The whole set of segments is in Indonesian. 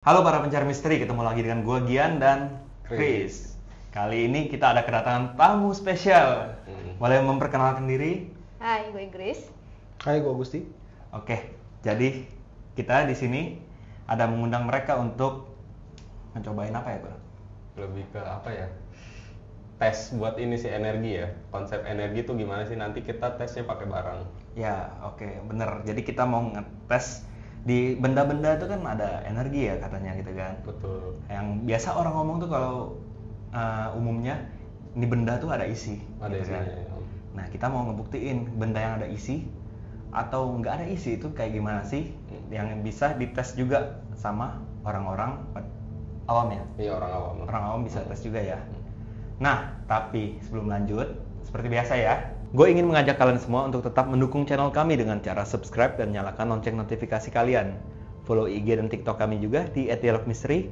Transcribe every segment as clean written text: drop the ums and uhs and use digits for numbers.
Halo para pencari misteri, ketemu lagi dengan gue Gian dan Chris. Kali ini kita ada kedatangan tamu spesial. Boleh memperkenalkan diri? Hai, gue Grace. Hai, gue Gusti. Oke, jadi kita di sini ada mengundang mereka untuk mencobain apa ya, Bro? Lebih ke apa ya? Tes buat ini sih energi ya. Konsep energi tuh gimana sih, nanti kita tesnya pakai barang. Ya, oke, bener. Jadi kita mau ngetes di benda-benda itu kan ada energi ya katanya gitu kan. Betul. Yang biasa orang ngomong tuh kalau umumnya ini benda tuh ada isi. Ada gitu kan. isinya ya. Nah, kita mau ngebuktiin benda yang ada isi atau nggak ada isi itu kayak gimana sih, yang bisa dites juga sama orang-orang awam ya. Iya, orang awam. Orang awam bisa tes juga ya. Nah, tapi sebelum lanjut, seperti biasa ya, gue ingin mengajak kalian semua untuk tetap mendukung channel kami dengan cara subscribe dan nyalakan lonceng notifikasi kalian. Follow IG dan TikTok kami juga di @dialogmisteri.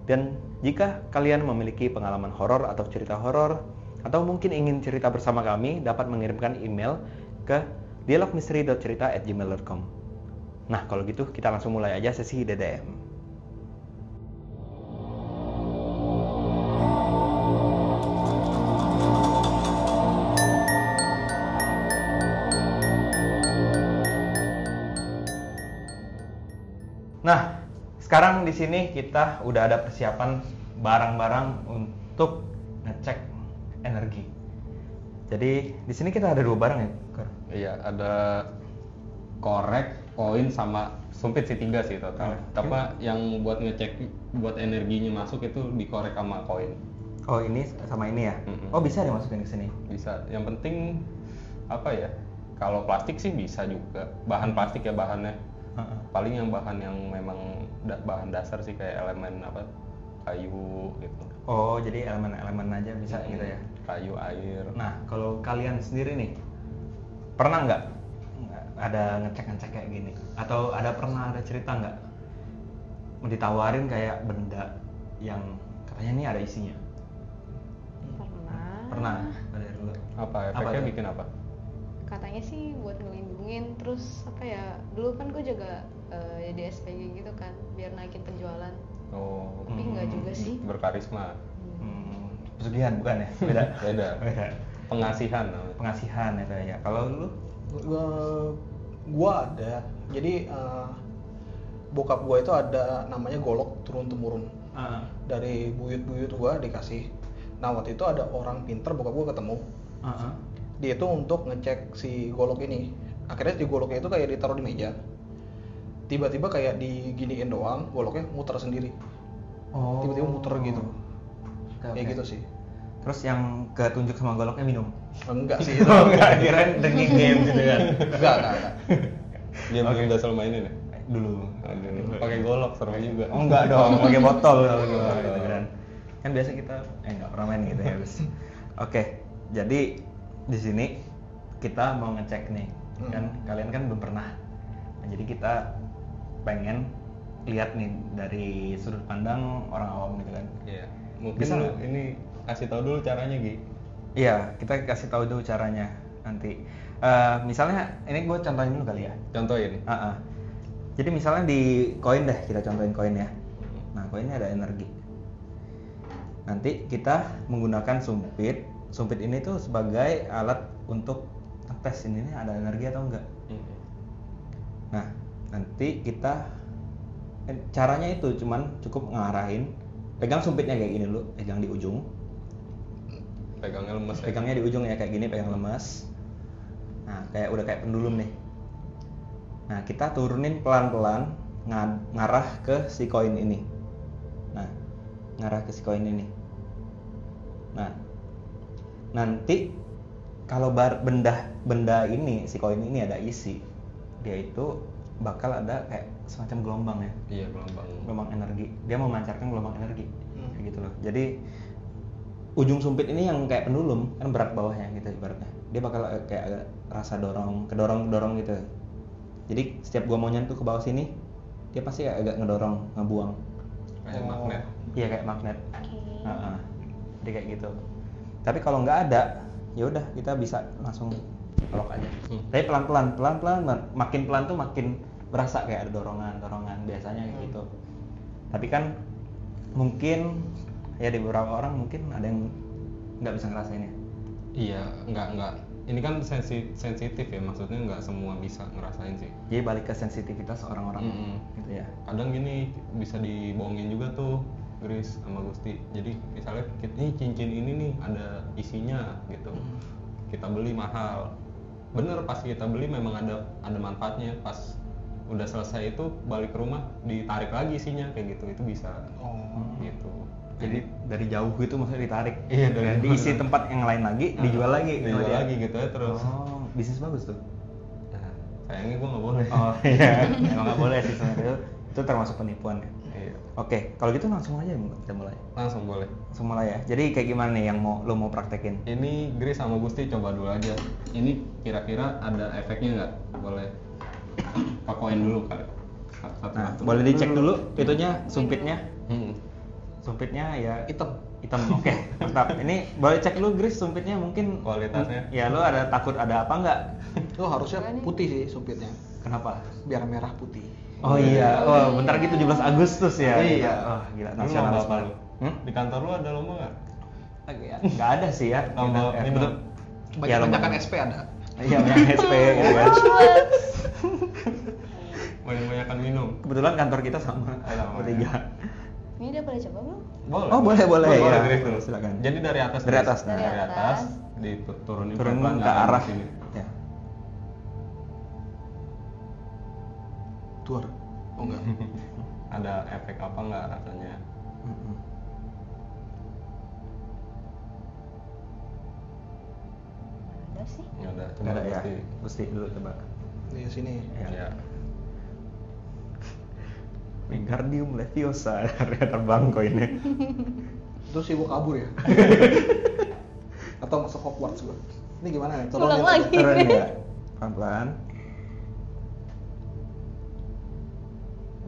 Dan jika kalian memiliki pengalaman horor atau cerita horor, atau mungkin ingin cerita bersama kami, dapat mengirimkan email ke dialogmisteri.cerita@gmail.com. Nah, kalau gitu kita langsung mulai aja sesi DDM. Nah, sekarang di sini kita udah ada persiapan barang-barang untuk ngecek energi. Jadi di sini kita ada 2 barang ya, Kor? Iya, ada korek, koin, sama sumpit sih 3 sih total. Tapi yang buat ngecek buat energinya masuk itu dikorek sama koin. Oh, ini sama ini ya? Oh, bisa dimasukin ke sini? Bisa. Yang penting apa ya? Kalau plastik sih bisa juga. Bahan plastik ya bahannya. Paling yang bahan yang memang bahan dasar sih kayak elemen apa, kayu gitu. Oh, jadi elemen-elemen aja bisa gitu ya? Kayu, air. Nah, kalau kalian sendiri nih, pernah nggak ada ngecek-ngecek kayak gini? Atau pernah ada cerita nggak ditawarin kayak benda yang katanya ini ada isinya? Pernah. Pernah? Ada dulu. Apa Apa efeknya tuh? bikin apa? Katanya sih buat ngelindungin, terus apa ya? Dulu kan gue juga jadi SPG gitu kan, biar naikin penjualan. Oh, Tapi nggak juga sih. berkarisma. Pesugihan bukan ya? Beda. Beda. Beda. Pengasihan namanya. Pengasihan itu ya. Kalau lu? Gua ada. Jadi bokap gua itu ada namanya golok turun temurun. Dari buyut-buyut gua dikasih. Nah, waktu itu ada orang pinter, bokap gua ketemu. Dia itu untuk ngecek si golok ini. Akhirnya si goloknya itu kayak ditaruh di meja. Tiba-tiba kayak diginiin doang, goloknya muter sendiri. Oh. Tiba-tiba muter gitu. Oke. Kayak gitu sih. Terus yang ketunjuk sama goloknya minum? Enggak sih itu. Enggak, kirain dengin game gitu kan? Enggak. Dia belum udah selalu mainin ya? Dulu. Pakai golok seru juga. Oh enggak dong, pakai botol kalau gitu kan. Kan biasa kita enggak pernah main gitu ya, Bos. Oke, jadi di sini kita mau ngecek nih. Kan kalian kan belum pernah. Nah, jadi kita pengen lihat nih dari sudut pandang orang awam gitu kan. Iya. Mungkin Bisa lu nggak? ini kasih tahu dulu caranya, Gi. Iya, kita kasih tahu dulu caranya nanti. Misalnya ini gue contohin dulu kali ya. Contohin. Jadi misalnya di koin deh, kita contohin koin ya. Nah, koinnya ada energi. Nanti kita menggunakan sumpit. Sumpit ini tuh sebagai alat untuk tes ini ada energi atau enggak. Nah, nanti kita caranya itu cuman cukup ngarahin, pegang sumpitnya kayak gini dulu, pegang di ujung. Pegangnya lemes. Pegangnya di ujung ya kayak gini, pegang lemas. Nah, udah kayak pendulum nih. Nah, kita turunin pelan-pelan ngarah ke si koin ini. Nah, ngarah ke si koin ini. Nah, nanti kalau benda ini, si koin ini ada isi, dia itu bakal ada kayak semacam gelombang ya. Iya, Gelombang energi. Dia memancarkan gelombang energi. Kayak gitu loh. Jadi ujung sumpit ini yang kayak pendulum, kan berat bawahnya gitu ibaratnya. Dia bakal kayak agak rasa kedorong gitu. Jadi setiap gua mau nyentuh ke bawah sini, dia pasti agak ngedorong, ngebuang. Kayak magnet. Iya, kayak magnet. Oke. Jadi kayak gitu. Tapi kalau nggak ada, ya udah kita bisa langsung pelok aja. Tapi pelan-pelan, makin pelan tuh makin berasa kayak ada dorongan biasanya kayak gitu. Tapi kan mungkin ya di beberapa orang mungkin ada yang nggak bisa ngerasainnya. Iya, nggak. Ini kan sensitif ya, maksudnya nggak semua bisa ngerasain sih. Jadi balik ke sensitivitas orang-orang gitu ya. Kadang gini bisa dibohongin juga tuh Gris sama Gusti. Jadi misalnya ini cincin ini nih ada isinya gitu. Kita beli mahal. Bener, pas kita beli memang ada manfaatnya. Pas udah selesai itu balik ke rumah ditarik lagi isinya kayak gitu. Itu bisa. Gitu. Jadi dari jauh gitu maksudnya ditarik. Iya, dari diisi tempat yang lain lagi, dijual lagi. Dijual lagi gitu ya terus. Oh, bisnis bagus tuh. Nah, sayangnya gue nggak boleh. Oh iya, emang nggak boleh sih sebenarnya. Itu termasuk penipuan kan. Iya. Oke, kalau gitu langsung aja kita mulai. Langsung boleh. Langsung mulai ya. Jadi kayak gimana nih yang lo mau praktekin? Ini Gris sama Gusti coba dulu aja. Ini kira-kira ada efeknya nggak? Boleh pakoin dulu kali. Nah, boleh dicek dulu itunya, sumpitnya. Sumpitnya ya Hitam. Oke, mantap. Ini boleh cek dulu Gris sumpitnya mungkin Kualitasnya. Ya lo ada takut ada apa nggak? Itu harusnya putih sih sumpitnya. Kenapa? Biar merah putih. Oh iya, oh bentar lagi 17 Agustus ya. Iya. Oh gila, Lu lomba nasionalisme. apa lu? Di kantor lu ada lomba nggak? Nggak ada sih ya. Lomba Kita- minum. Banyak-banyakan SP ada. Iya, banyak SP gitu kan. Banyak-banyakan minum. Kebetulan kantor kita sama, Sama, bertiga. Ini udah pada coba belum? Boleh. Oh, boleh, ya. Gris dulu. Silakan. Jadi dari atas. Dari Gris. atas, nah. Dari atas diturunin Turun pelan-pelan ke arah sini. ya. Tuar. Oh enggak. Ada efek apa nggak rasanya? Ada sih. Nggak ada. Nggak ada ya. Gusti. Gusti dulu coba. Di sini. Ya. Wingardium Leviosa terbang koinnya. Itu sih gua kabur ya. Atau masuk Hogwarts gua. Ini gimana nih? Ulang lagi. Turun ya. Pelan-pelan.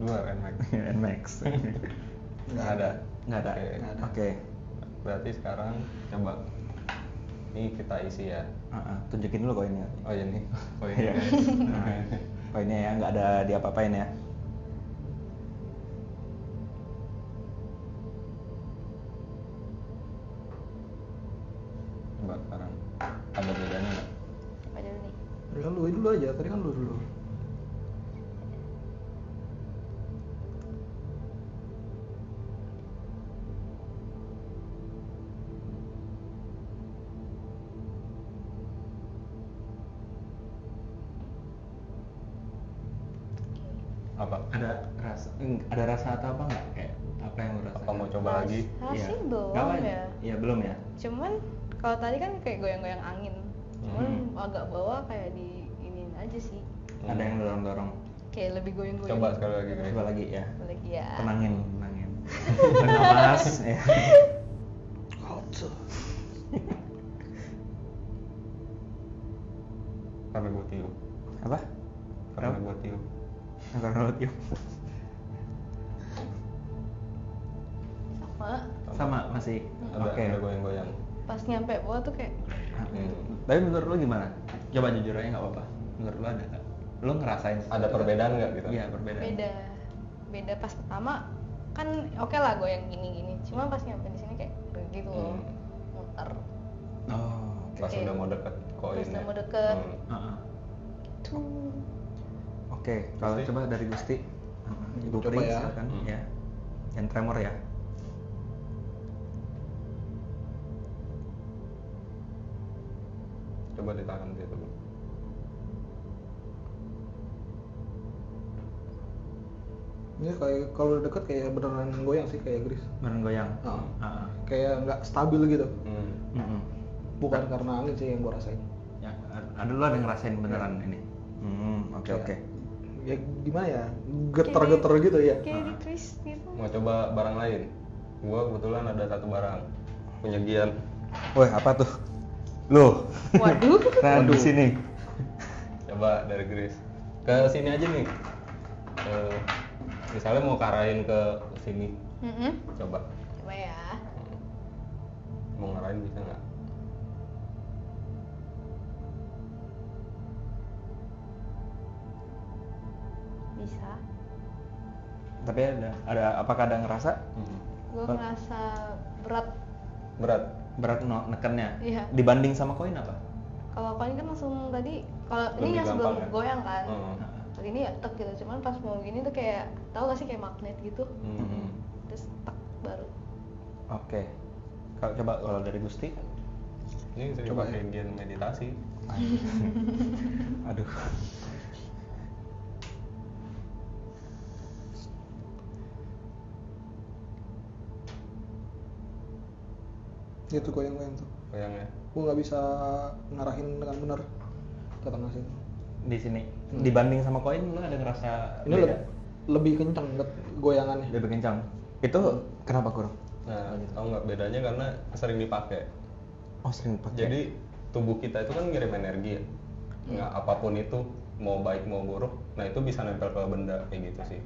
Dua Nmax. Nmax. Nggak ada. Nggak ada. Oke. Nggak ada. Oke. Berarti sekarang coba. Ini kita isi ya. Tunjukin dulu koinnya. Oh iya nih. Oh Iya. iya. Koinnya ya, nggak ada diapa-apain ya. Coba sekarang. Ada bedanya nggak? Coba dulu nih. Tadi kan lu dulu aja, tadi kan lu dulu. Apa? Ada rasa atau apa nggak? Kayak apa yang lo rasakan? Apa mau coba lagi? Sih belum Nggak apa? ya. Iya belum ya. Cuman kalau tadi kan kayak goyang-goyang angin. Cuman agak bawah kayak di iniin aja sih. Ada yang dorong-dorong. Kayak lebih goyang-goyang. Coba sekali lagi Gris. Coba lagi ya. Coba lagi ya. Tenangin. Tarik nafas. Ya. Hot. Sampai gua tiup. Apa? Sampai gua tiup. Karena lo tiup. Sama masih. Oke. Ada goyang-goyang. Pas nyampe bawah tuh kayak Tapi menurut lo gimana? Coba jujur aja nggak apa-apa. Menurut lo ada nggak? Lo ngerasain? Ada perbedaan nggak gitu? Iya perbedaan. beda pas pertama kan oke lah goyang gini-gini. Cuma pas nyampe di sini kayak gitu loh. Muter. Oh. Pas Oke. udah mau deket koinnya. Pas udah mau deket. Tuh. Oke, kalau Gusti? coba dari Gusti. Ibu Coba Pri, ya. silakan. Ya. Yang tremor ya. Coba ditahan gitu. Ini kayak kalau udah deket kayak beneran goyang sih kayak Gris. Beneran goyang. Kayak nggak stabil gitu. Mm-mm. Bukan karena angin sih yang gua rasain. Ya, ada lo ada yang ngerasain beneran ini. Oke Kayak- oke. Ya gimana ya? Geter-geter gitu ya. Kayak di twist gitu. Mau coba barang lain? Gua kebetulan ada satu barang punya Gian. Woi apa tuh? Lo. Waduh. Nah di sini. Coba dari Gris. Ke sini aja nih. Misalnya mau karahin ke sini. Coba. Coba ya. Mau ngarahin bisa nggak? Bisa. Tapi apakah ada ngerasa? Gue ngerasa berat nekennya. Iya. Dibanding sama koin apa? Kalau koin kan langsung tadi, kalau ini yang sebelum goyang kan. Kali ini ya tek gitu, cuman pas mau gini tuh kayak, tahu gak sih kayak magnet gitu. Terus tek baru. Oke. Kalau dari Gusti? Ini bisa coba bagian meditasi. Aduh. Itu goyang-goyang tuh. Goyang ya. Gue nggak bisa ngarahin dengan benar ke tengah sini. Di sini. Dibanding sama koin, lu ada ngerasa ini lebih kencang goyangannya. Lebih kencang. Itu kenapa kurang? Nah, tahu nggak bedanya karena sering dipakai. Oh, sering dipakai. Jadi tubuh kita itu kan ngirim energi ya. Nggak apapun itu, mau baik mau buruk, nah itu bisa nempel ke benda kayak gitu sih.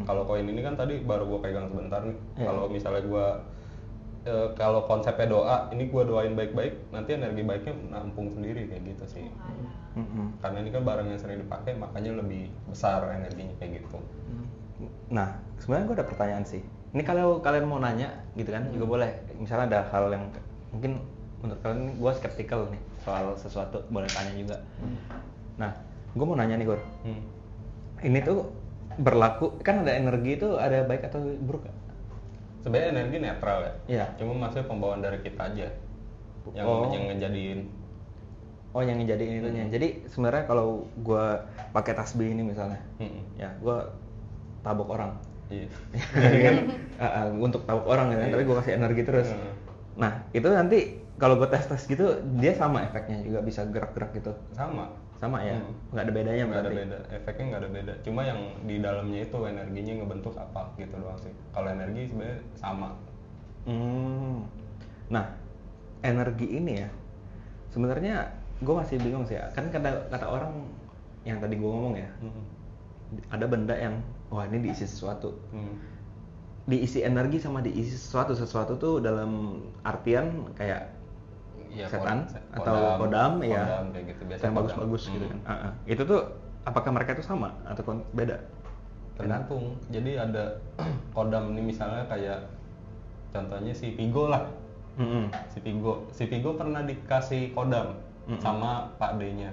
Kalau koin ini kan tadi baru gue pegang sebentar nih. Kalau misalnya gue kalau konsepnya doa, ini gue doain baik-baik, nanti energi baiknya nampung sendiri kayak gitu sih. Karena ini kan barang yang sering dipakai, makanya lebih besar energinya kayak gitu. Nah, sebenarnya gue ada pertanyaan sih. Ini kalau kalian mau nanya gitu kan, juga boleh. Misalnya ada hal yang mungkin menurut kalian, gue skeptikal nih soal sesuatu, boleh tanya juga. Nah, gue mau nanya nih Gur. Ini tuh berlaku, kan ada energi itu ada baik atau buruk gak? Sebenarnya energi netral ya. Iya. Cuma maksudnya pembawaan dari kita aja yang ngejadiin. Oh, yang ngejadiin itunya. Jadi sebenarnya kalau gue pakai tasbih ini misalnya, ya gue tabok orang. Iya. Jadi kan untuk tabok orang kan, tapi gue kasih energi terus. Nah, itu nanti kalau gue tes gitu, dia sama efeknya juga bisa gerak-gerak gitu. Sama ya, nggak ada bedanya nggak berarti. ada beda, efeknya nggak ada beda. Cuma yang di dalamnya itu energinya ngebentuk apa gitu doang sih. Kalau energi sebenarnya sama. Nah, energi ini ya, sebenarnya gue masih bingung sih ya. Kan kata orang yang tadi gue ngomong ya, ada benda yang wah ini diisi sesuatu. Diisi energi sama diisi sesuatu tuh dalam artian kayak Ya, setan atau kodam ya, kayak gitu, yang bagus-bagus gitu kan. Itu tuh apakah mereka itu sama atau beda? Tergantung. Jadi ada kodam ini misalnya kayak contohnya si Pigo lah. Si Pigo pernah dikasih kodam sama Pak D-nya.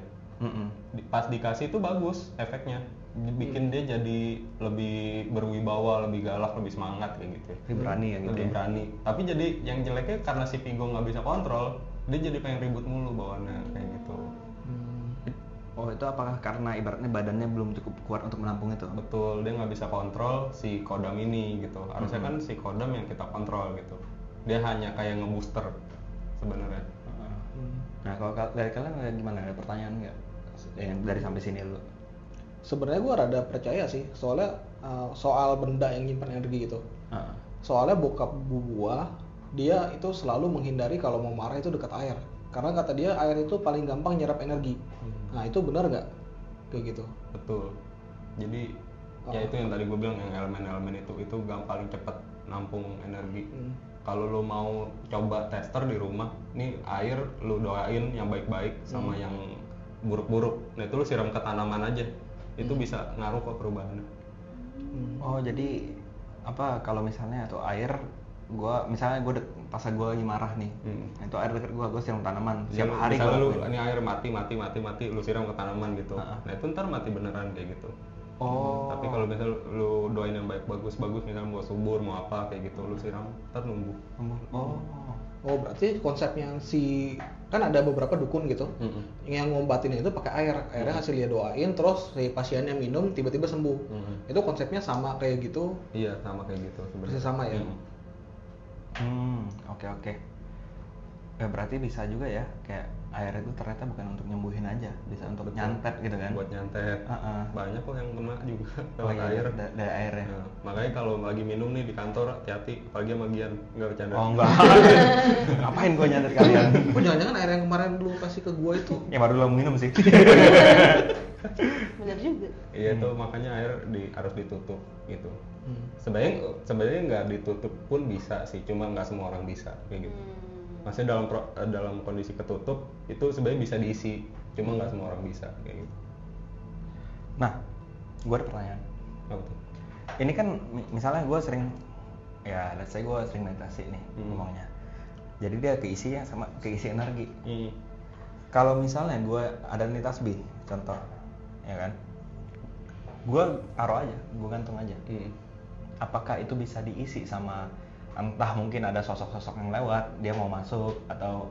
Pas dikasih itu bagus efeknya, bikin dia jadi lebih berwibawa, lebih galak, lebih semangat kayak gitu. Lebih berani ya gitu. Lebih berani. Tapi jadi yang jeleknya karena si Pigo nggak bisa kontrol, dia jadi pengen ribut mulu bawaannya kayak gitu. Oh, itu apakah karena ibaratnya badannya belum cukup kuat untuk menampung itu? Betul, dia nggak bisa kontrol si kodam ini gitu. Harusnya kan si kodam yang kita kontrol gitu. Dia hanya kayak ngebooster sebenarnya. Nah, kalau dari kalian gimana? Ada pertanyaan nggak? Yang dari sampai sini lu? Sebenarnya gue rada percaya sih, soalnya soal benda yang nyimpan energi gitu. Soalnya bokap gua, dia itu selalu menghindari kalau mau marah itu dekat air, karena kata dia air itu paling gampang nyerap energi. Nah, itu benar nggak kayak gitu? Betul. Jadi ya itu yang tadi gue bilang, yang elemen-elemen itu paling cepat nampung energi. Kalau lo mau coba tester di rumah, nih air lo doain yang baik-baik sama yang buruk-buruk. Nah, itu lo siram ke tanaman aja, itu bisa ngaruh ke perubahannya. Oh, jadi apa kalau misalnya atau air misalnya pas gue lagi marah nih, itu air deket gue siram tanaman setiap hari. Misalnya lu ini air mati, lu siram ke tanaman gitu. Nah, itu ntar mati beneran kayak gitu. Tapi kalau misalnya lu doain yang bagus, misalnya mau subur, mau apa kayak gitu, lu siram, ntar numbuh. Oh, berarti konsepnya kan ada beberapa dukun gitu, yang ngobatin itu pakai airnya hasil dia doain, terus si pasiennya minum tiba-tiba sembuh. Itu konsepnya sama kayak gitu? Iya, sama kayak gitu sebenarnya. Masih sama ya? Oke. Ya berarti bisa juga ya, kayak air itu ternyata bukan untuk nyembuhin aja, bisa untuk nyantet gitu kan? Buat nyantet. Banyak kok yang kena juga lewat air. Dari air ya. Nah, makanya kalau lagi minum nih di kantor, hati-hati, apalagi sama Gian, nggak bercanda. Oh enggak. Ngapain gua nyantet kalian? Oh, jangan-jangan air yang kemarin lu kasih ke gua itu? Ya baru lo minum sih. Bener juga. Iya, itu makanya air harus ditutup gitu. Sebenarnya nggak ditutup pun bisa sih, cuma nggak semua orang bisa kayak gitu. Maksudnya dalam kondisi ketutup itu sebenarnya bisa diisi, cuma nggak semua orang bisa kayak gitu. Nah, gue ada pertanyaan. Apa tuh? ini kan misalnya gue sering, ya let's say gue sering meditasi nih ngomongnya. Jadi dia keisi energi. Kalau misalnya gue ada nih tasbih, contoh, ya kan, gue taruh aja, gue gantung aja. Apakah itu bisa diisi sama entah mungkin ada sosok-sosok yang lewat, dia mau masuk atau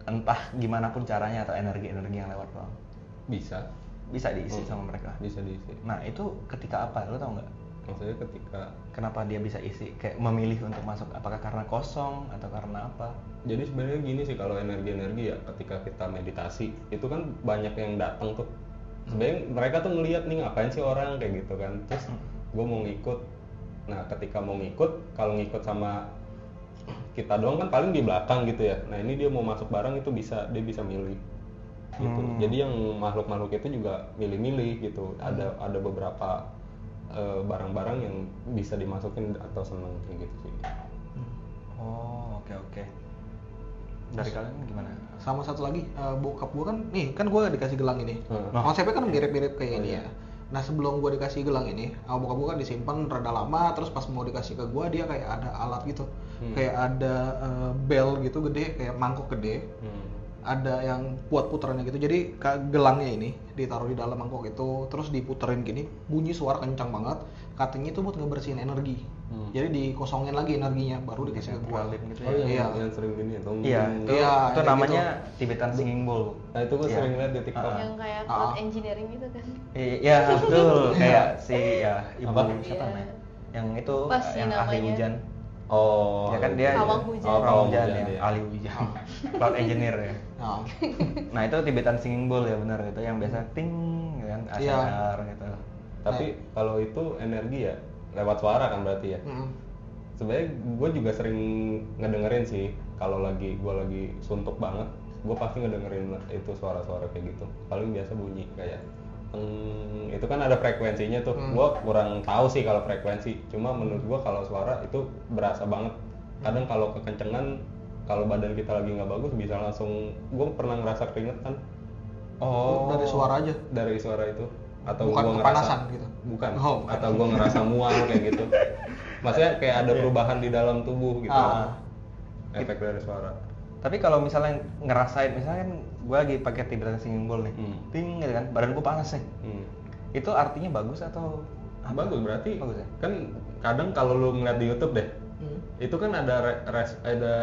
entah gimana pun caranya atau energi-energi yang lewat bang? Bisa diisi sama mereka. Bisa diisi. Nah itu ketika apa? Lo tau nggak? Maksudnya ketika kenapa dia bisa isi? Kayak memilih untuk masuk? Apakah karena kosong atau karena apa? Jadi sebenarnya gini sih, kalau energi-energi ya ketika kita meditasi itu kan banyak yang datang tuh. Sebenarnya mereka tuh ngelihat nih ngapain sih orang kayak gitu kan. Terus gue mau ngikut. Nah ketika mau ngikut, kalau ngikut sama kita doang kan paling di belakang gitu ya. Nah ini dia mau masuk bareng itu dia bisa milih. Gitu. Jadi yang makhluk-makhluk itu juga milih-milih gitu. Ada beberapa barang-barang yang bisa dimasukin atau seneng kayak gitu sih. Oh oke. Dari kalian gimana? Sama satu lagi, bokap gue kan, nih kan gue dikasih gelang ini. Konsepnya kan mirip-mirip kayak ini ya. Nah sebelum gue dikasih gelang ini, bokap gue kan disimpan rada lama, terus pas mau dikasih ke gue dia kayak ada alat gitu, kayak ada bel gitu gede, kayak mangkok gede. Ada yang buat puterannya gitu, jadi gelangnya ini ditaruh di dalam mangkok itu, terus diputerin gini, bunyi suara kencang banget, katanya itu buat ngebersihin energi. Jadi dikosongin lagi energinya, baru dikasih ke gua. Gitu ya? Yang sering gini ya? Iya, itu namanya gitu. Tibetan Singing Bowl. Nah itu gua sering lihat di TikTok. Yang kayak cloud engineering gitu kan? Iya betul, kayak si ibu siapa namanya? Yang itu yang ahli hujan. Oh, ya kan dia pawang hujan, ya, ahli hujan, cloud engineer ya. Nah itu Tibetan Singing Bowl ya benar, itu yang biasa ting kan ASMR gitu. Tapi kalau itu energi ya lewat suara kan berarti ya. Sebenarnya gue juga sering ngedengerin sih, kalau gue lagi suntuk banget, gue pasti ngedengerin itu suara-suara kayak gitu. Paling biasa bunyi kayak itu kan ada frekuensinya tuh. Gue kurang tahu sih kalau frekuensi, cuma menurut gue kalau suara itu berasa banget. Kadang kalau kekencengan, kalau badan kita lagi nggak bagus bisa langsung, gue pernah ngerasa keringetan. Oh, dari suara aja? Dari suara itu. Atau bukan gue kepanasan gitu? Bukan. Atau gue ngerasa mual kayak gitu. Maksudnya kayak ada perubahan di dalam tubuh gitu. Efek dari suara. Tapi kalau misalnya ngerasain, misalnya kan gue lagi pakai Tibetan Singing Bowl nih, ting gitu kan, badan gue panas nih. Itu artinya bagus atau apa? Bagus, berarti bagus ya? Kan kadang kalau lu ngeliat di YouTube deh, itu kan ada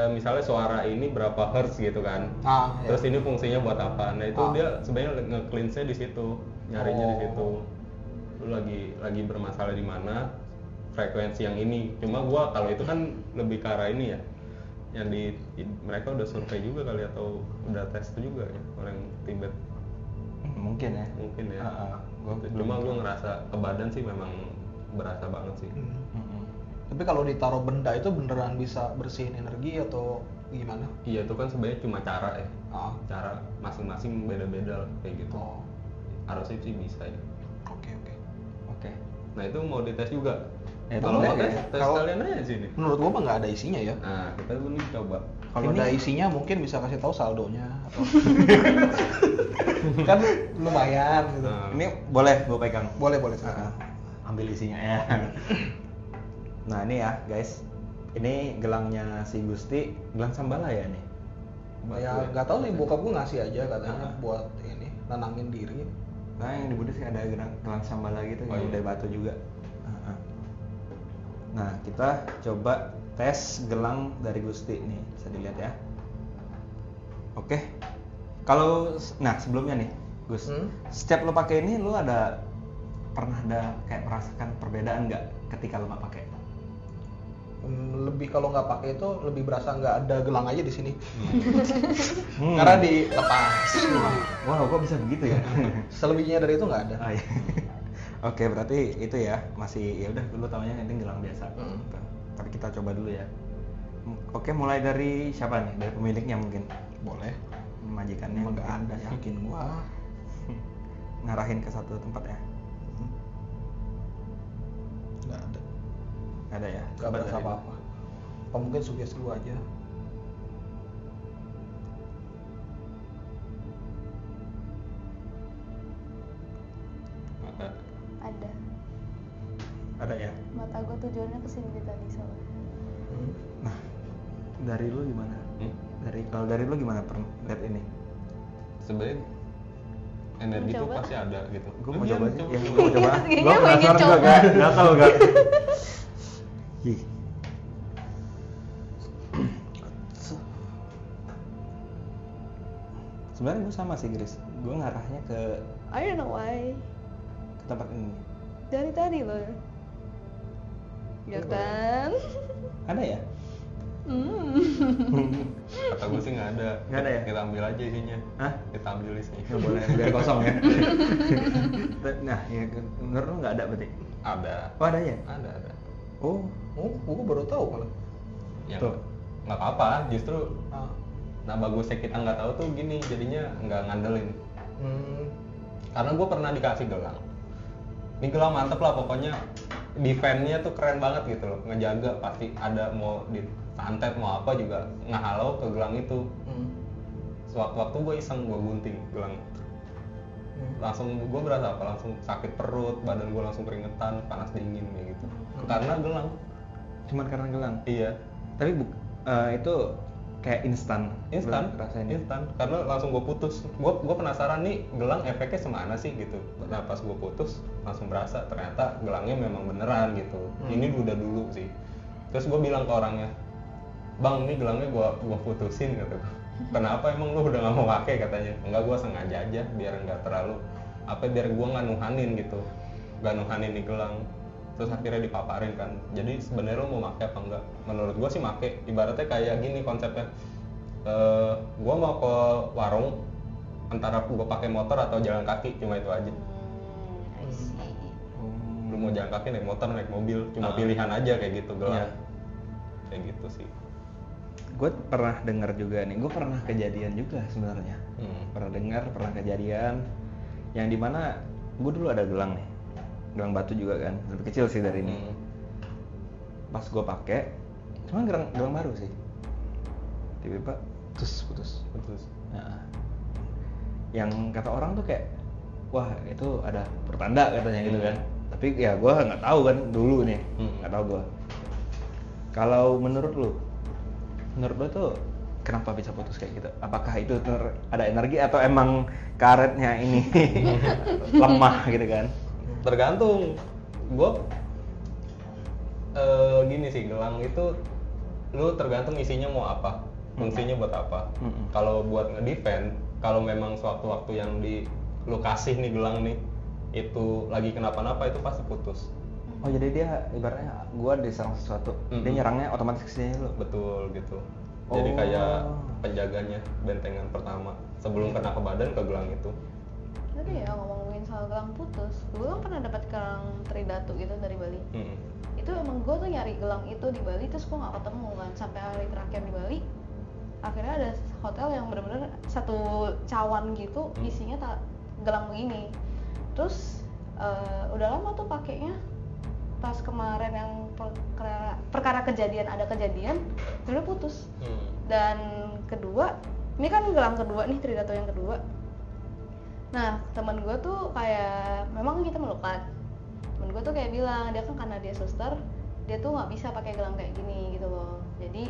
misalnya suara ini berapa hertz gitu kan. Terus ini fungsinya buat apa? Nah itu dia sebenarnya nge-cleanse-nya di situ, nyarinya di situ. Lu lagi bermasalah di mana, frekuensi yang ini. Cuma gua kalau itu kan lebih ke arah ini ya. Yang mereka udah survei juga kali atau udah tes juga ya orang Tibet. Mungkin ya. Cuma gue ngerasa ke badan sih memang berasa banget sih. Tapi kalau ditaruh benda itu beneran bisa bersihin energi atau gimana? Iya itu kan sebenarnya cuma cara ya. Cara masing-masing beda-beda kayak gitu. Harusnya sih bisa ya. Oke. Nah itu mau dites juga. Kalau mau tes kalian aja sini. Menurut gua mah nggak ada isinya ya. Nah kita dulu nih coba. Kalau ada isinya mungkin bisa kasih tahu saldonya atau kan lumayan gitu. Ini boleh gue pegang? Boleh. Ambil isinya ya. Nah ini ya guys, ini gelangnya si Gusti, gelang Sambala ya nih. Ya nggak tahu nih, bokap gue ngasih aja katanya buat ini nenangin diri. Nah yang di Buddhis ada gelang Sambala gitu, yang dari batu juga. Nah kita coba tes gelang dari Gusti nih, bisa dilihat ya. Oke. Kalau sebelumnya nih Gus, setiap lo pakai ini lo pernah ada kayak merasakan perbedaan nggak ketika lo nggak pakai? Lebih kalau nggak pakai itu lebih berasa nggak ada gelang aja di sini. Karena dilepas. Wow, kok bisa begitu ya? Selebihnya dari itu nggak ada. Oke, berarti itu ya masih ya udah dulu taunya nanti gelang biasa. Tapi kita coba dulu ya. Oke, mulai dari siapa nih? Dari pemiliknya mungkin. Boleh. Majikannya nggak ada, yakin gua. Ngarahin ke satu tempat ya. Nggak ada. Nggak ada ya? Nggak berasa apa-apa. Apa mungkin sugesti gua aja. Ada ya? kesini tadi soalnya. Nah, dari lu gimana? Kalau dari lu gimana lihat ini? Sebenarnya energi itu pasti ada gitu. Gue mau coba sih. Gue mau coba. Gue pengen coba. Gak tau gak. Sebenarnya gue sama sih Gris. Gue ngarahnya ke I don't know why. Ke tempat ini. Dari tadi loh. Ya kan? Ada ya? Kata gue sih nggak ada. Nggak ada ya? Kita ambil aja isinya. Hah? Kita ambil isinya. Nggak boleh biar kosong ya. Nah, ya menurut lu nggak ada berarti? Ada. Oh ada ya? Ada. Oh, gue baru tahu malah. Ya, Tuh. nggak apa-apa. Justru nah bagusnya kita nggak tahu tuh gini, jadinya nggak ngandelin. Karena gue pernah dikasih gelang. Ini gelang mantep lah pokoknya. Defense-nya tuh keren banget gitu loh, ngejaga pasti ada mau di santet mau apa juga ngehalau ke gelang itu. Sewaktu-waktu gue iseng gue gunting gelang, langsung gue berasa apa? Langsung sakit perut, badan gue langsung keringetan, panas dingin kayak gitu. Karena gelang. Cuman karena gelang? Iya. Tapi itu kayak instan rasanya. Instan, karena langsung gue putus. Gue penasaran nih gelang efeknya semana sih gitu. Nah pas gue putus langsung berasa ternyata gelangnya memang beneran gitu. Ini udah dulu sih. Terus gue bilang ke orangnya, bang ini gelangnya gue putusin gitu. Kenapa emang lu udah nggak mau pakai katanya? Enggak, gue sengaja aja biar nggak terlalu biar gue nggak nuhanin gitu, nggak nuhanin nih gelang. Terus akhirnya dipaparin kan, jadi sebenarnya lo mau pakai apa enggak? Menurut gue sih pakai. Ibaratnya kayak gini konsepnya, gue mau ke warung antara gue pakai motor atau jalan kaki, cuma itu aja. I see. Lu mau jalan kaki naik motor naik mobil, cuma pilihan aja kayak gitu gelang. Kayak gitu sih. Gue pernah dengar juga nih, gue pernah kejadian juga sebenarnya. Pernah kejadian yang dimana gue dulu ada gelang nih, gelang batu juga kan, lebih kecil sih dari ini. Pas gue pakai, cuma gelang baru sih, tiba-tiba putus. Nah, yang kata orang tuh kayak, wah itu ada pertanda katanya gitu kan. Tapi ya gue nggak tahu kan dulu nih, nggak tahu gue. Kalau menurut lu tuh kenapa bisa putus kayak gitu? Apakah itu ada energi atau emang karetnya ini lemah gitu kan? Tergantung. Gue gini sih, gelang itu lu tergantung isinya mau apa, fungsinya buat apa. Kalau buat ngedefend, kalau memang suatu-waktu yang lu kasih nih gelang nih itu lagi kenapa-napa, itu pasti putus. Oh jadi dia ibaratnya gua diserang sesuatu, dia nyerangnya otomatis ke sini lu. Betul gitu. Jadi kayak penjaganya, bentengan pertama sebelum kena ke badan ke gelang itu. Tadi ya ngomongin soal gelang putus, gue kan pernah dapat gelang tridatu gitu dari Bali. Itu emang gue tuh nyari gelang itu di Bali, terus gue nggak ketemu kan sampai hari terakhir di Bali. Akhirnya ada hotel yang benar-benar satu cawan gitu, isinya gelang begini. Terus udah lama tuh pakainya. Pas kemarin yang perkara kejadian, ada kejadian, udah putus. Dan kedua, ini kan gelang kedua nih, tridatu yang kedua. Nah, teman gue tuh kayak, memang kita melukat. Temen gue tuh kayak bilang, dia kan karena dia suster, dia tuh nggak bisa pakai gelang kayak gini gitu loh. Jadi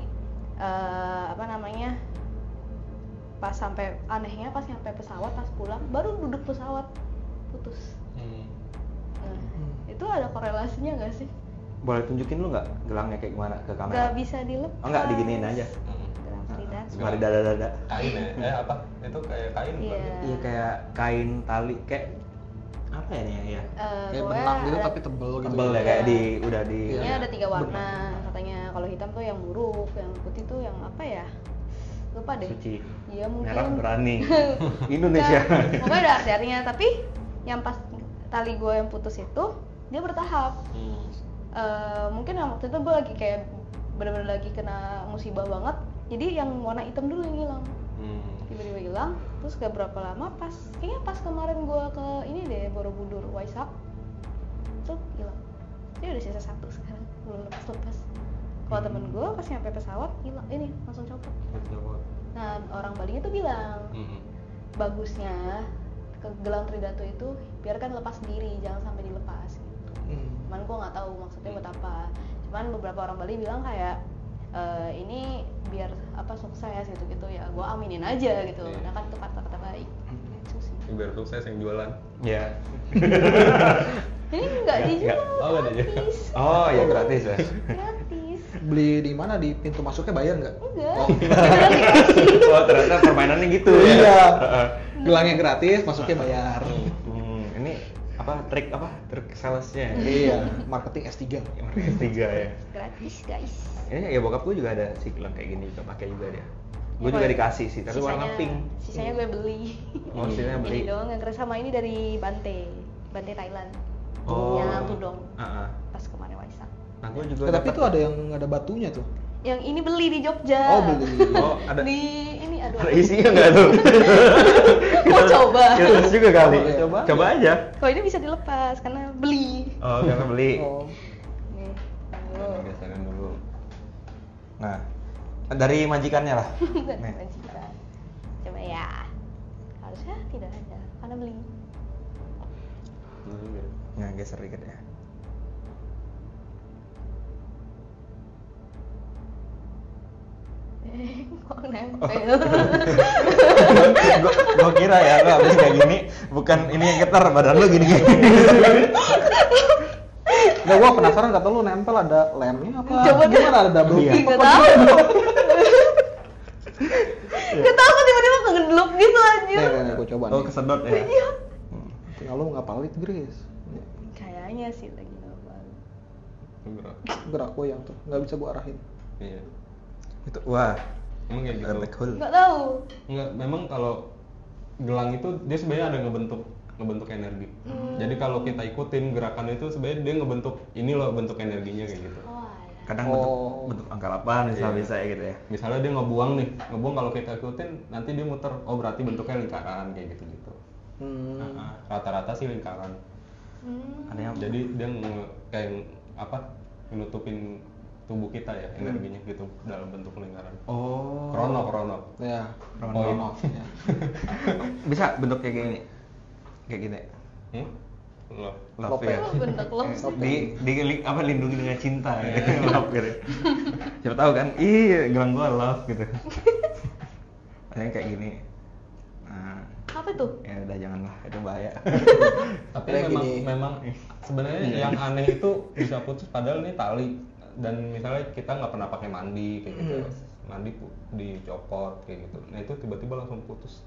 pas sampai anehnya pas sampai pesawat, pas pulang, baru duduk pesawat putus. Itu ada korelasinya nggak sih? Boleh tunjukin lu nggak gelangnya kayak gimana ke kamera? Nggak bisa dilepas. Oh nggak, diginiin aja. Gelang tridatu. Cuma di dada-dada. Kain ya? Apa? Itu kayak kain bukan? Iya kayak kain tali, kayak apa ya nih ya? Kayak benang gitu tapi tebel gitu. Tebel ya, kayak udah di. Ini ada 3 warna katanya. Kalau hitam tuh yang buruk, yang putih tuh yang apa ya? Lupa deh. Suci. Iya mungkin. Merah berani. Indonesia. Pokoknya ada artinya, tapi yang pas tali gue yang putus itu dia bertahap. Mungkin waktu itu gue lagi kayak bener-bener lagi kena musibah banget, jadi yang warna hitam dulu yang hilang. Tiba-tiba hilang, terus gak berapa lama kayaknya pas kemarin gue ke ini deh, Borobudur Waisak, tuh hilang. Dia udah sisa 1 sekarang, belum lepas. Kalau temen gue pas nyampe pesawat hilang, ini langsung copot. Nah orang Bali itu bilang bagusnya ke gelang tridatu itu biarkan lepas sendiri, jangan sampai dilepas. Cuman gue nggak tahu maksudnya buat apa. cuman beberapa orang Bali bilang kayak ini biar apa sukses gitu ya, gue aminin aja gitu. Nah kan itu kata-kata baik. Itu sih. Biar sukses yang jualan. Ya. Ini nggak dijual, gratis. Oh ya gratis ya. Gratis. Beli di mana, di pintu masuknya bayar nggak? Enggak. Oh ternyata permainannya gitu ya. Iya. Gelangnya gratis, masuknya bayar. Ini trik salesnya? Iya, marketing S3. Marketing S3 ya. Gratis guys. Ini ya bokap gue juga ada si gelang kayak gini juga, pakai juga dia. Gue juga dikasih sih, tapi warna pink. Sisanya gue beli. Oh, sisanya beli. Ini doang yang keren, sama ini dari Bante Thailand. Oh. Yang tudong. Pas kemarin Waisak. Nah, gue juga. Tapi itu ada yang ada batunya tuh. Yang ini beli di Jogja. Oh, beli. Oh, ada. Di ini aduh. Ada isinya nggak tuh? Mau coba. Kita tes juga kali. Coba aja. Kok ini bisa dilepas karena beli. Oh, karena beli. Oh. Nih. Geserin dulu. Nah, dari majikannya lah. Dari majikan. Coba ya. Harusnya tidak ada karena beli. Nah, geser dikit ya. Kok nempel? Gua kira ya lo abis kayak gini bukan ini yang getar, badan lu gini-gini. Nah, gua penasaran kata lu nempel ada lemnya apa? Coba deh. Gimana ada double Iya. pin? Gak tau. Gak tau kok tiba-tiba ngegelup gitu aja. Nih, gua coba nih. Oh, kesedot ya. Iya. Tinggal lu ngapalin, Grace. Kayaknya sih lagi ngapal. Gerak goyang tuh, nggak bisa gua arahin. Iya. Itu wah. Emang kayak gitu. Black hole. Nggak tahu. Enggak, memang kalau gelang itu dia sebenarnya ada ngebentuk energi. Jadi kalau kita ikutin gerakan itu sebenarnya dia ngebentuk ini loh bentuk energinya kayak gitu. Oh, ya. Kadang bentuk angka 8 bisa ya gitu ya. Misalnya dia ngebuang kalau kita ikutin nanti dia muter. Oh berarti bentuknya lingkaran kayak gitu. Rata-rata sih lingkaran. Ada yang Jadi dia kayak menutupin tubuh kita ya energinya gitu dalam bentuk lingkaran. Oh. Krono. Ya, Krono. ya. Bisa bentuk kayak gini. Kayak gini. Loh. Love ya. Oh, bentuk love sih. Lindungi dengan cinta gitu. Love gitu. Siapa tahu kan? Ih, gelang gua love gitu. Ada yang kayak gini. Nah, Apa tuh? ya udah janganlah, itu bahaya. Tapi Kayak memang sebenarnya yang aneh itu bisa putus padahal ini tali, dan misalnya kita nggak pernah pakai mandi kayak gitu, mandi dicopot kayak gitu, nah itu tiba-tiba langsung putus.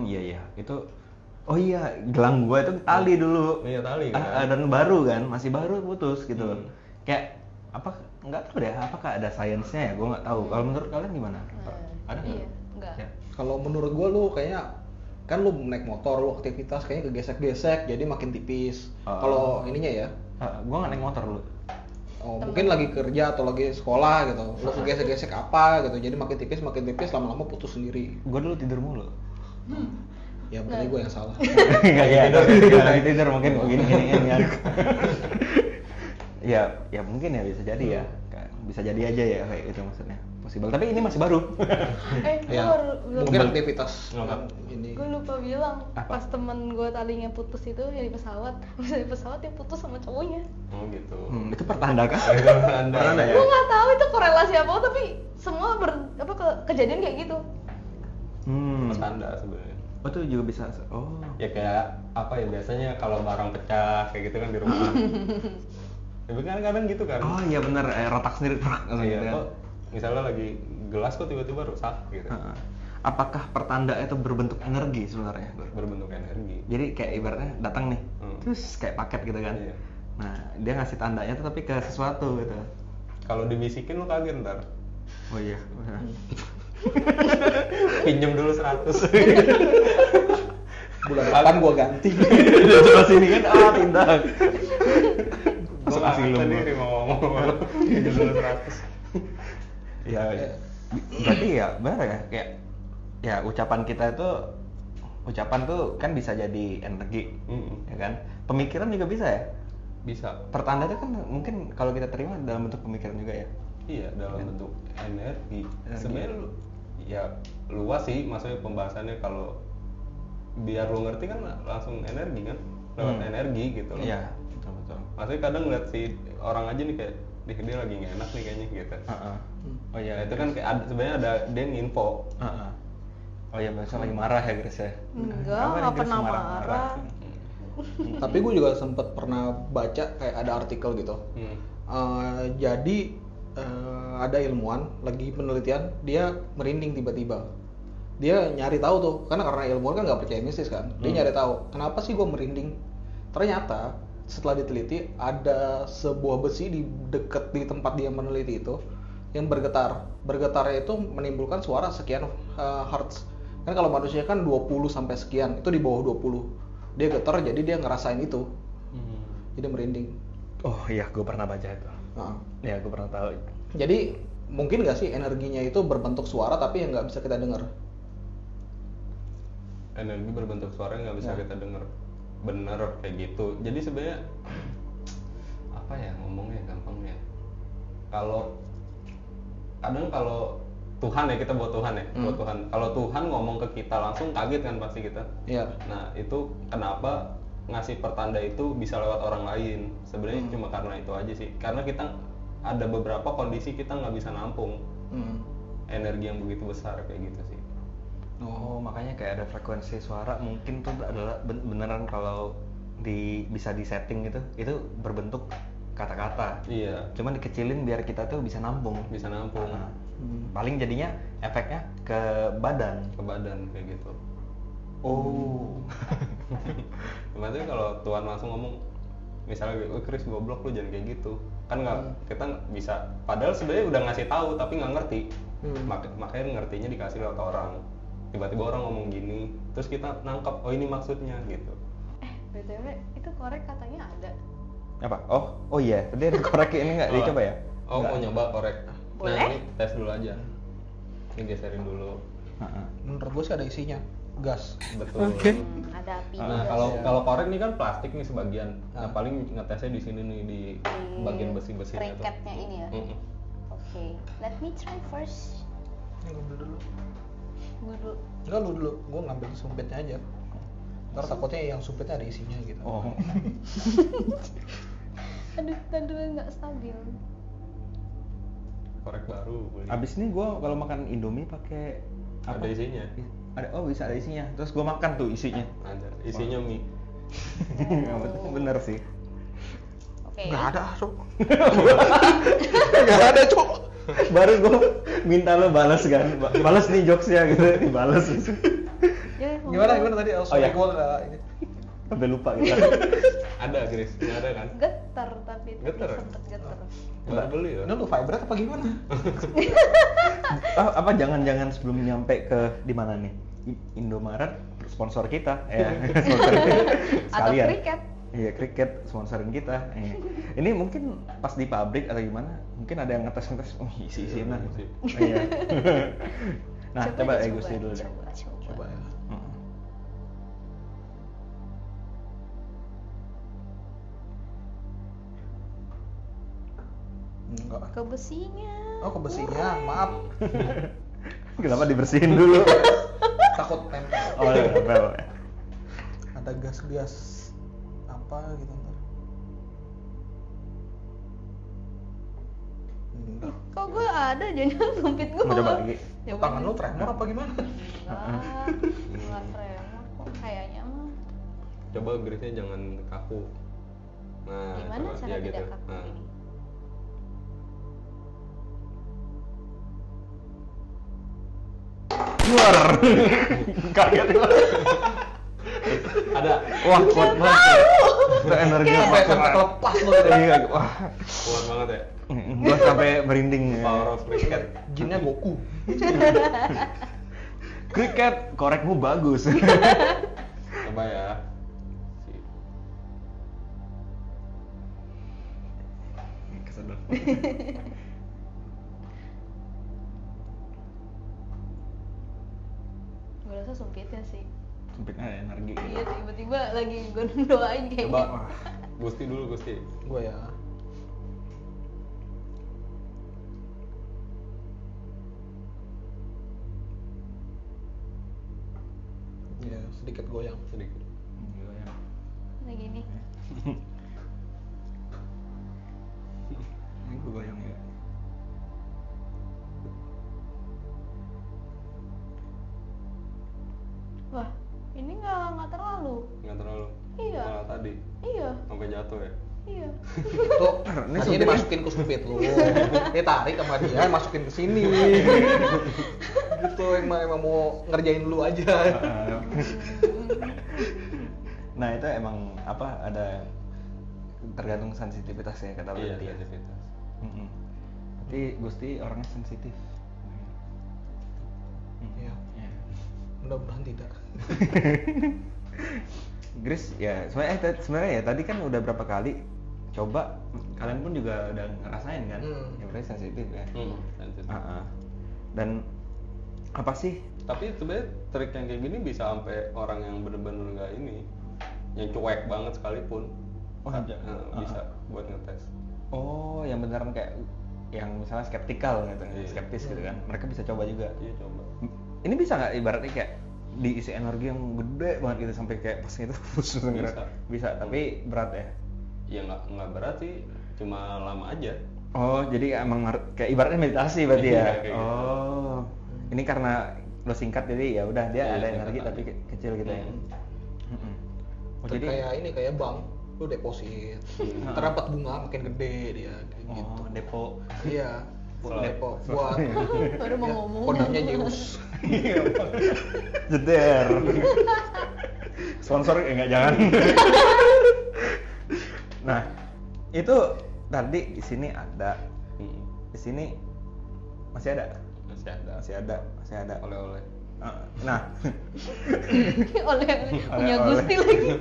Iya itu. Oh iya, gelang gua itu tali dulu. Iya tali kan. Dan baru kan, masih baru putus gitu. Kayak apa? Nggak tahu deh, apakah ada sainsnya ya? Gua nggak tahu. Kalau menurut kalian gimana? Ada nggak? Iya, enggak. Ya. Kalau menurut gua lu kayaknya kan lu naik motor, lu aktivitas kayaknya kegesek-gesek jadi makin tipis. Kalau ininya ya, Gua nggak naik motor lu. oh mungkin lagi kerja atau lagi sekolah gitu, lu kegesek-gesek apa gitu, jadi makin tipis lama-lama putus sendiri. Gua dulu tidur mulu. Ya berarti gua yang salah. Nggak tidur mungkin begini kan. Ya mungkin ya bisa jadi ya. Bisa jadi aja ya kayak itu maksudnya. Possible. Tapi ini masih baru. Ya, mungkin aktivitas ini. Gue lupa bilang, Apa? pas temen gue talinya putus itu ya di pesawat. Bisa di pesawat yang putus sama cowoknya. Oh gitu. Itu pertanda kah? Itu pertanda ya? Gue nggak tahu itu korelasi apa, tapi semua kejadian kayak gitu. Pertanda sebenarnya. Oh itu juga bisa. Oh. Ya kayak apa ya, biasanya kalau barang pecah kayak gitu kan di rumah. Tapi kan kadang gitu kan. Oh iya benar, retak sendiri. Iya, kok misalnya lagi gelas kok tiba-tiba rusak gitu. Apakah pertanda itu berbentuk energi sebenarnya? Berbentuk energi. Jadi kayak ibaratnya datang nih, terus kayak paket gitu kan. Iya. Nah dia ngasih tandanya tuh tapi ke sesuatu gitu. Kalau dibisikin lu kaget ntar. Oh iya. Pinjem dulu 100. Bulan depan gua ganti. Coba sini kan, tindak. Gua nggak sendiri mau ngomong. Pinjem dulu 100. Ya, berarti ya benar ya, kayak ya ucapan tuh kan bisa jadi energi, ya kan? Pemikiran juga bisa ya? Bisa. Pertanda itu kan mungkin kalau kita terima dalam bentuk pemikiran juga ya? Iya, dalam bentuk energi. Sebenarnya ya luas sih, maksudnya pembahasannya. Kalau biar lu ngerti kan langsung energi kan, lewat energi gitu loh. Iya, betul. Maksudnya kadang ngeliat si orang aja nih kayak dia lagi nggak enak nih kayaknya gitu. Oh iya, Itu kan kayak sebenarnya ada dia nginfo. Oh iya, biasa lagi marah ya Grace ya? Enggak, nggak pernah marah. Tapi gue juga sempet pernah baca kayak ada artikel gitu. Jadi ada ilmuwan lagi penelitian, dia merinding tiba-tiba. Dia nyari tahu tuh, karena ilmuwan kan nggak percaya mistis kan. Dia nyari tahu kenapa sih gue merinding. Ternyata setelah diteliti ada sebuah besi di tempat dia meneliti itu yang bergetar. Bergetarnya itu menimbulkan suara sekian hertz. Kan kalau manusia kan 20 sampai sekian, itu di bawah 20. Dia getar jadi dia ngerasain itu. Jadi merinding. Oh iya, gue pernah baca itu. Iya, gue pernah tahu. Jadi mungkin nggak sih energinya itu berbentuk suara tapi yang nggak bisa kita dengar? Energi berbentuk suara yang nggak bisa kita dengar. Bener kayak gitu. Jadi sebenarnya apa ya ngomongnya gampangnya. Kalau Tuhan ya, kita buat Tuhan ya, buat Tuhan. Kalau Tuhan ngomong ke kita langsung kaget kan pasti kita. Iya. Nah itu kenapa ngasih pertanda itu bisa lewat orang lain? Sebenarnya cuma karena itu aja sih. Karena kita ada beberapa kondisi kita nggak bisa nampung energi yang begitu besar kayak gitu sih. Oh, makanya kayak ada frekuensi suara mungkin tuh adalah beneran kalau bisa di setting gitu, itu berbentuk kata-kata. Iya. Cuman dikecilin biar kita tuh bisa nampung. Paling jadinya efeknya ke badan. Kayak gitu. Oh. Maksudnya kalau Tuhan langsung ngomong, misalnya, Chris goblok lu jangan kayak gitu. Kan kita bisa. Padahal sebenarnya udah ngasih tahu tapi nggak ngerti. Makanya ngertinya dikasih lewat orang. Tiba-tiba orang ngomong gini, terus kita nangkap, oh ini maksudnya gitu. BTW itu korek katanya ada. Apa? Oh iya, tadi ada korek ini nggak dicoba ya? Oh, mau nyoba korek. Boleh? Nah, ini tes dulu aja. Ini geserin dulu. Menurut gue sih ada isinya, gas. Betul. Ada api. Nah, kalau korek ini kan plastik nih sebagian. Nah, paling ngetesnya di sini nih di bagian besi-besinya tuh. Kriketnya ini ya. Oke, let me try first. Ini gue dulu. Gue dulu. Enggak, lu dulu. Gue ngambil sumpitnya aja. Ntar takutnya yang sumpitnya ada isinya gitu. Oh. Aduh, tadi nggak stabil. Korek baru. Abis ini gue kalau makan Indomie pakai ada isinya. Bisa ada isinya. Terus gue makan tuh isinya. Ada isinya mie. Bener sih. Oke. Nggak ada, Cok. Nggak ada, Cok. Baru gue minta lo balas kan. Balas nih jokesnya gitu, dibalas. Gimana tadi? Oh ya, gue nggak ini. Sampai lupa gitu. Ada, Grace. Nggak ada kan? Getar tapi Getar? sempet getar. Baru beli ya? Ini lu vibrate apa gimana? Apa jangan sebelum nyampe ke di mana nih? Indomaret sponsor kita ya. Atau Cricket. Iya, Cricket sponsorin kita. Ini mungkin pas di pabrik atau gimana? Mungkin ada yang ngetes. Oh, isi nah. Iya. Nah, coba Gusti dulu deh. Coba ya. Enggak. Ke besinya. Oh, ke besinya, maaf. Kenapa dibersihin dulu? Takut tempel. Oh, tempel. Ada gas-gas apa gitu ntar. Enggak. Kok gue ada jangan sumpit gue. Mau coba lagi? Tangan lu tremor apa gimana? Enggak tremor kok kayaknya mah. Coba Grace-nya jangan kaku. Nah, gimana coba. cara Ya, tidak gitu. kaku Nah. ini? Keluar. Kaget gua. Ada. Wah, kuat banget. Itu energi Sampai lepas lu gitu. Iya, wah. Kuat banget ya. Gua sampai merinding. Power of cricket. Jinnya Goku. Cricket, korekmu bagus. Coba ya. Kesedot. Gue rasa sumpitnya sih. Sumpitnya ada energi. Iya, tiba-tiba lagi gue doain kayaknya. Coba. Gusti dulu, Gusti. Gue ya. Iya, sedikit goyang. Sedikit. Lagi nih. nggak terlalu. Iya. Malah tadi. Iya. Sampai jatuh ya. Iya. Tuh, ini dimasukin ke supit lu. Dia tarik sama dia, masukin ke sini. Gitu, emang mau ngerjain lu aja. Nah itu emang apa, ada tergantung sensitivitasnya kata lu. Iya, sensitivitas. Berarti Gusti orangnya sensitif. Iya. Mudah-mudahan tidak. Gris ya sebenarnya ya tadi kan udah berapa kali coba, kalian pun juga udah ngerasain kan, ya berarti sensitif ya. Sensitif. Dan apa sih? Tapi sebenarnya trik yang kayak gini bisa sampai orang yang bener-bener nggak ini, yang cuek banget sekalipun, bisa buat ngetes. Oh, yang beneran kayak yang misalnya skeptikal gitu, skeptis gitu kan, mereka bisa coba juga. Iya, coba. Ini bisa nggak ibaratnya kayak diisi energi yang gede banget gitu sampai kayak pas itu bisa, tapi berat ya? Ya nggak berat sih, cuma lama aja. Oh, jadi emang kayak ibaratnya meditasi berarti ya? Kayak oh, ini karena lo singkat jadi ya udah dia ada energi tapi kecil gitu ya? Oh, jadi kayak bank, lu deposit, terdapat bunga makin gede dia kayak gitu. Depo. Iya. Depo buat Baru mau ngomong. kodamnya Zeus. Jeder. Sponsor enggak, jangan. Nah, itu tadi di sini ada. Di sini masih ada. Oleh-oleh. Nah. oleh punya Gusti lagi.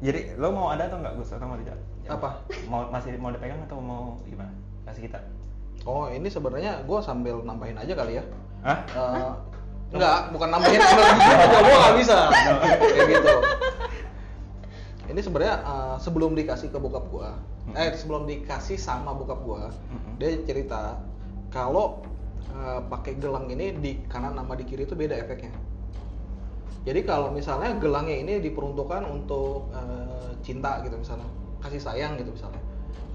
Jadi lo mau ada atau enggak Gus, atau mau tidak? Apa? Masih mau dipegang atau mau gimana? Kasih kita. Oh, ini sebenarnya gue sambil nambahin aja kali ya. Hah? Enggak, bukan nambahin gue nggak bisa. Kayak gitu. Ini sebenarnya sebelum dikasih ke bokap gue, sebelum dikasih sama bokap gue, dia cerita kalau pakai gelang ini di kanan sama di kiri itu beda efeknya. Jadi kalau misalnya gelangnya ini diperuntukkan untuk cinta gitu misalnya, kasih sayang gitu misalnya.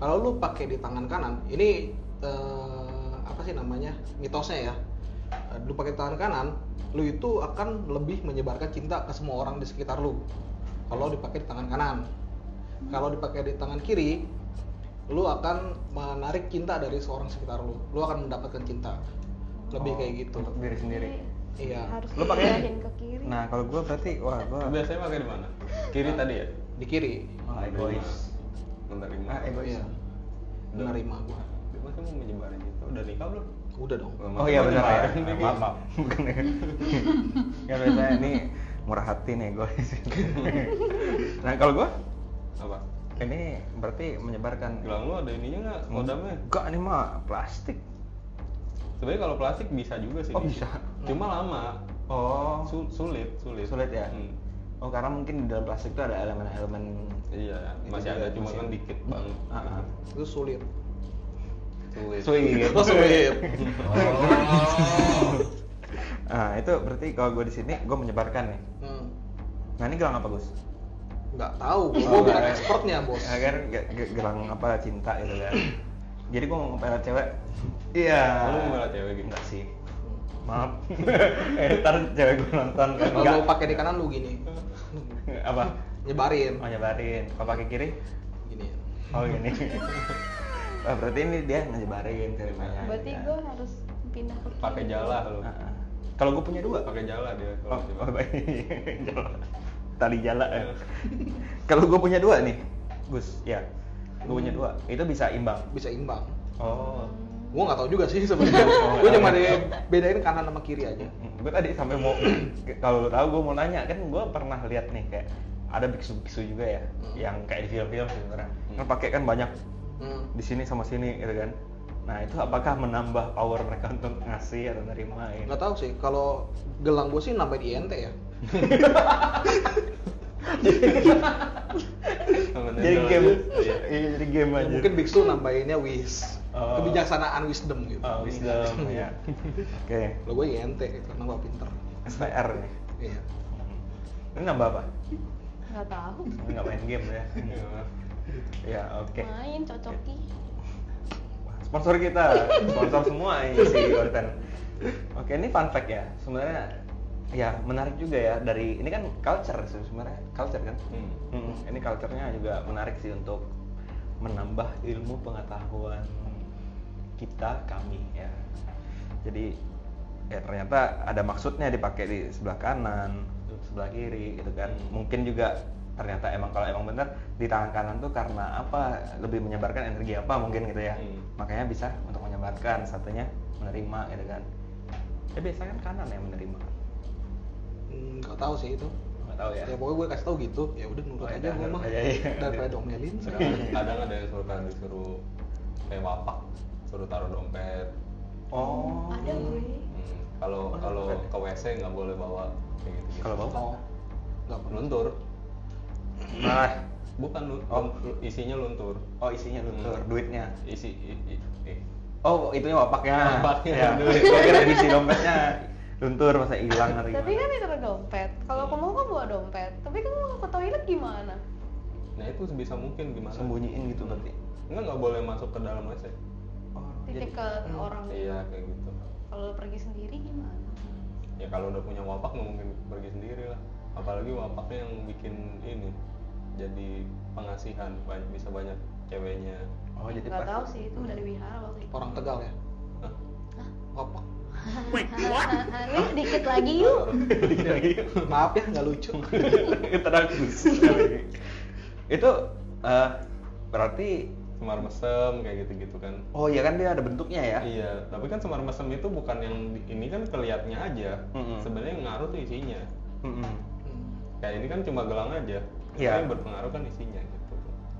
Kalau lu pakai di tangan kanan, ini apa sih namanya, mitosnya ya, lu pakai tangan kanan, lu itu akan lebih menyebarkan cinta ke semua orang di sekitar lu kalau dipakai di tangan kanan. Kalau dipakai di tangan kiri, lu akan menarik cinta dari seorang sekitar lu akan mendapatkan cinta lebih kayak gitu untuk diri sendiri. Iya. Harus Lu pakai ke kiri. Nah kalau gue berarti gua Biasanya pakai di mana? Kiri tadi ya? Di kiri. Egois. Menerima. Egois. Iya. Menerima gua. Masa mau menyebarin itu? Udah nikah belum? Udah dong. Oh iya benar ya. Maaf. Ya biasanya ini murah hati nih egois. Nah kalau gua Apa? ini berarti menyebarkan. Gelang lu ada ininya nggak? Kodamnya? Enggak, ini mah plastik. Sebenarnya kalau plastik bisa juga sih. Oh bisa. Cuma lama. Oh Sulit ya. Oh karena mungkin di dalam plastik itu ada elemen-elemen. Iya, masih ada, cuma kan dikit banget. Itu sulit. Sweet. Oh, sweet. Nah itu berarti kalau gue di sini gue menyebarkan nih. Nah ini gelang apa Gus? Nggak tahu, gue bukan expertnya bos. Agar gelang apa, cinta gitu kan. Jadi gue mau ngepelet cewek. Iya. Lu mau ngepelet cewek gitu? Enggak sih. Maaf. Ntar cewek gue nonton kan. Kalau pakai di kanan lu gini. Apa? Nyebarin. Oh nyebarin. Kalau pakai kiri? Gini. Oh gini. Oh, berarti ini dia nyebarin ceritanya. Berarti gue harus pindah ke kiri. Pakai jala lu. Kalau gue punya dua. Pakai jala dia. Oh baik. Jala. Tali jala. Kalau gue punya dua nih, Gus, ya. Gue punya dua. Itu bisa imbang. Bisa imbang. Oh. Gue nggak tahu juga sih sebenarnya. Gue cuma bedain kanan sama kiri aja. Gue tadi sampai mau, kalau lo tahu gue mau nanya, kan gue pernah lihat nih kayak ada biksu-biksu juga ya, yang kayak di film-film sebenarnya. Kan pakai kan banyak di sini sama sini gitu kan. Nah itu apakah menambah power mereka untuk ngasih atau nerima? Gitu? Nggak tahu sih. Kalau gelang gue sih nambahin INT ya. Jadi game, iya jadi game aja. Mungkin biksu nambahinnya kebijaksanaan wisdom gitu. Wisdom ya. Oke. Lo gue INT gitu, nambah pinter. SPR nih. Iya. Ini nambah apa? Nggak tahu. Nggak main game ya. Ya oke. Main cocoki. Sponsor kita, sponsor semua ini si konten. Oke, ini fun fact ya. Sebenarnya Ya menarik juga ya, dari ini kan culture sebenarnya, culture kan. Ini culture-nya juga menarik sih untuk menambah ilmu pengetahuan kami ya. Jadi ya ternyata ada maksudnya dipakai di sebelah kanan, sebelah kiri gitu kan. Mungkin juga ternyata kalau emang bener di tangan kanan tuh karena apa, lebih menyebarkan energi apa mungkin gitu ya. Makanya bisa untuk menyebarkan, satunya menerima gitu kan. Ya biasanya kan kanan yang menerima. Nggak tahu sih itu. Nggak tahu ya. Ya pokoknya gue kasih tahu gitu, ya udah nurut aja gue mah. Daripada domelin. Kadang ada yang disuruh kayak wapak, suruh taruh dompet. Oh. Ada gue. Kalau ke WC nggak boleh bawa kayak gitu. Kalau bawa? Nggak perlu. Luntur. Nah, Bukan isinya luntur. oh isinya luntur, duitnya. Oh, itunya wapaknya. Wapaknya, Ya. duit. Gue kira isi dompetnya luntur, masa hilang hari Tapi kan itu dompet. Kalau kamu kan bawa dompet, tapi kamu mau ke toilet gimana? Nah itu sebisa mungkin gimana? Sembunyiin gitu berarti. Nggak boleh masuk ke dalam WC. Oh, Titip ke orang. Iya kayak gitu. Kalau pergi sendiri gimana? Ya kalau udah punya wapak nggak mungkin pergi sendiri lah. Apalagi wapaknya yang bikin ini jadi pengasihan, bisa banyak ceweknya. Oh, jadi Nggak pas tahu sih, itu dari wihara waktu itu. Orang Tegal ya. Hah? Apa? Ini dikit lagi yuk. Maaf ya nggak lucu. Tenang. Itu berarti Semar mesem kayak gitu-gitu kan. oh iya kan dia ada bentuknya ya. Iya, tapi kan semar mesem itu bukan yang ini kan kelihatannya aja. Sebenarnya yang ngaruh tuh isinya. Kayak ini kan cuma gelang aja. Iya. Yang berpengaruh kan isinya gitu.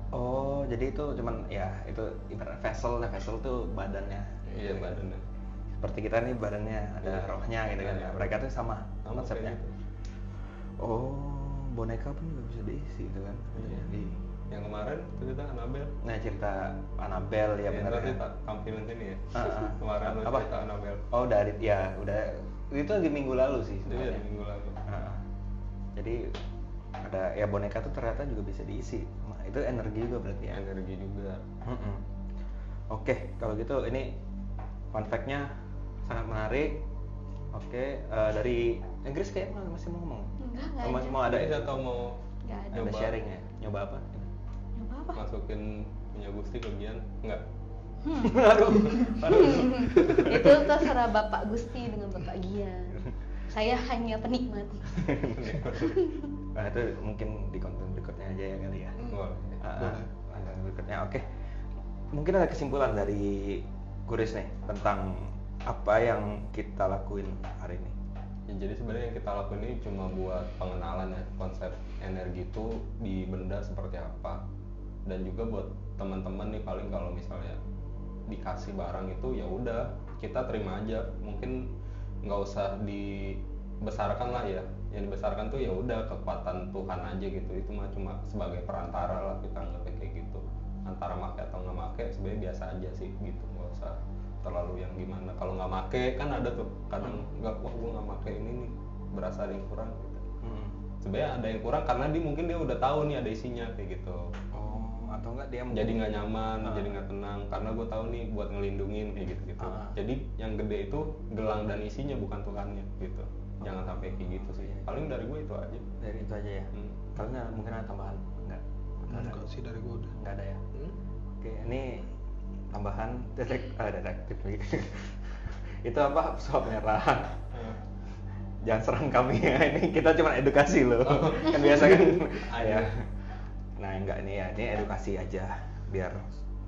Oh, jadi itu cuman ya itu ibarat vessel tuh badannya. Iya, badannya. Seperti kita nih badannya ada rohnya gitu kan. Iya. Mereka tuh sama konsepnya. kayak gitu. Oh, boneka pun juga bisa diisi gitu kan. Iya. Yang kemarin cerita Anabel. Nah, cerita Anabel ya benar Nanti ya. tak tampilin sini ya. Kemarin Kemarin apa? cerita Anabel. Oh, dari ya udah itu di minggu lalu sih Iya, sebenarnya. minggu lalu. Jadi ada ya boneka tuh ternyata juga bisa diisi. Nah, itu energi juga berarti ya. Energi juga. Oke, kalau gitu ini fun fact-nya sangat menarik. Oke, dari Inggris kayak masih mau ngomong. Enggak Masih mau ada Saya tahu mau Nggak ada. ada nyoba. sharing ya? Nyoba apa? Nyoba apa? masukin punya Gusti ke Gian. Enggak. Aduh. Itu terserah Bapak Gusti dengan Bapak Gian. Saya hanya penikmat. Nah, itu mungkin di konten berikutnya aja ya kali ya. Boleh. Konten berikutnya. Oke. Mungkin ada kesimpulan dari Kuris nih tentang apa yang kita lakuin hari ini. Ya, jadi sebenarnya yang kita lakuin ini cuma buat pengenalan ya konsep energi itu di benda seperti apa, dan juga buat teman-teman nih paling kalau misalnya dikasih barang itu ya udah kita terima aja, mungkin nggak usah dibesarkan lah ya, yang dibesarkan tuh ya udah kekuatan Tuhan aja gitu, itu mah cuma sebagai perantara lah kita anggapnya kayak gitu, antara make atau nggak make sebenarnya biasa aja sih gitu, nggak usah terlalu yang gimana. Kalau nggak make kan ada tuh kadang nggak, wah gue nggak make ini nih, berasa ada yang kurang gitu. Sebenarnya ada yang kurang karena mungkin dia udah tahu nih ada isinya kayak gitu. Atau enggak dia Jadi nggak nyaman, jadi nggak tenang karena gue tahu nih buat ngelindungin kayak gitu. Jadi yang gede itu gelang dan isinya bukan Tuhannya gitu. Jangan sampai kayak gitu sih. Paling dari gue itu aja. dari itu aja ya. Kalau nggak mungkin ada tambahan? Enggak. Enggak sih dari gue udah. Nggak ada ya. Oke, ini tambahan detektif gitu. Itu apa? Suap merah. Jangan serang kami ya, ini kita cuma edukasi loh. Kan biasa kan ya. Nah enggak, ini ya, ini edukasi aja biar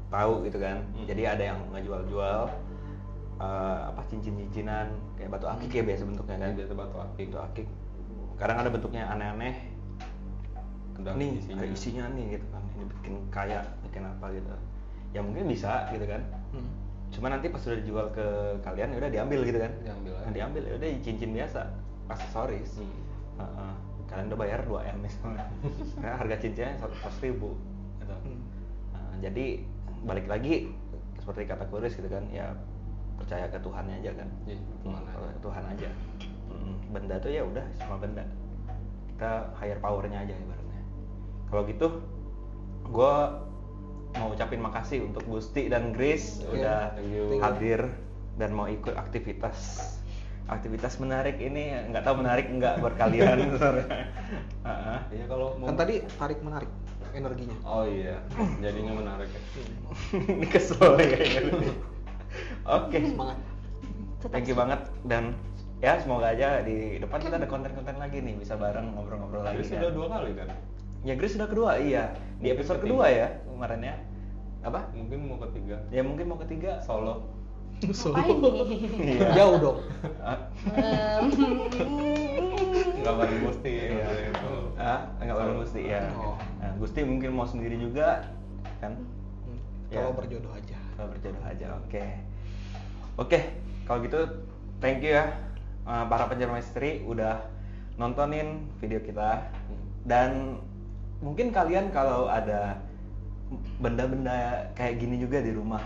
tahu gitu kan. Jadi ada yang ngejual-jual apa cincin-cincinan kayak batu akik ya biasa bentuknya kan. Biasa batu akik. Kadang ada bentuknya aneh-aneh. Nih isinya. ada isinya nih gitu kan. Ini bikin kaya, bikin apa gitu. Ya mungkin bisa gitu kan. Cuma nanti pas sudah dijual ke kalian ya udah diambil gitu kan. Diambil aja. Nah, diambil ya udah cincin biasa, aksesoris. Kalian udah bayar 2M misalnya. Karena harga cincinnya 100.000 gitu. Jadi balik lagi seperti kata Kuris gitu kan, ya percaya ke Tuhannya aja kan. Iya, Tuhan aja. Tuhan aja. Benda tuh ya udah sama benda. Kita higher powernya aja ibaratnya. Kalau gitu gue mau ucapin makasih untuk Gusti dan Grace udah thank you. hadir dan mau ikut aktivitas aktivitas menarik ini nggak tahu menarik nggak buat kalian. Iya kalau kan tadi tarik menarik energinya. Oh iya, jadinya menarik ya. Ini kesel ya kayaknya. Oke, Semangat. thank you banget dan ya semoga aja di depan kita ada konten-konten lagi nih bisa bareng ngobrol-ngobrol lagi. Jadi sudah 2 kali kan? Ya Grace sudah kedua iya di episode kedua ya kemarin ya. Apa? Mungkin mau ketiga. Ya mungkin mau ketiga Solo. Ngapain nih? Iya. Jauh dong. Nggak bareng Gusti. Enggak bareng Gusti ya. Oh. Nah, Gusti mungkin mau sendiri juga kan? Kalau Ya. berjodoh aja. Kalau berjodoh aja, oke. Oke, kalau gitu thank you ya para penjara misteri udah nontonin video kita dan mungkin kalian kalau ada benda-benda kayak gini juga di rumah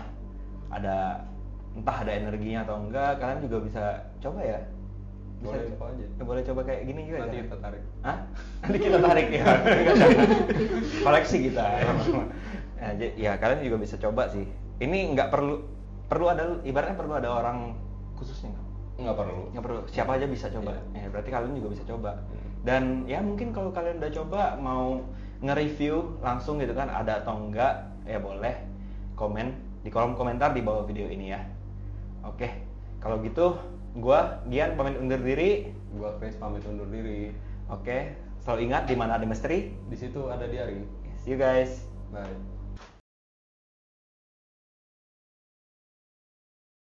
ada entah ada energinya atau enggak kalian juga bisa coba ya. Boleh coba aja. Boleh coba kayak gini juga. Nanti ya? kita tarik. Hah? Nanti kita tarik ya. Koleksi kita. Nah, ya kalian juga bisa coba sih. Ini nggak perlu ada ibaratnya perlu ada orang khususnya Nggak perlu. nggak perlu siapa aja bisa coba. Iya. Ya, berarti kalian juga bisa coba. Dan ya mungkin kalau kalian udah coba mau nge-review langsung gitu kan ada atau enggak ya boleh komen di kolom komentar di bawah video ini ya. Oke, kalau gitu gua Gian pamit undur diri. Gua Chris pamit undur diri. Oke, selalu ingat di mana ada misteri, Di situ ada diary. see you guys. Bye.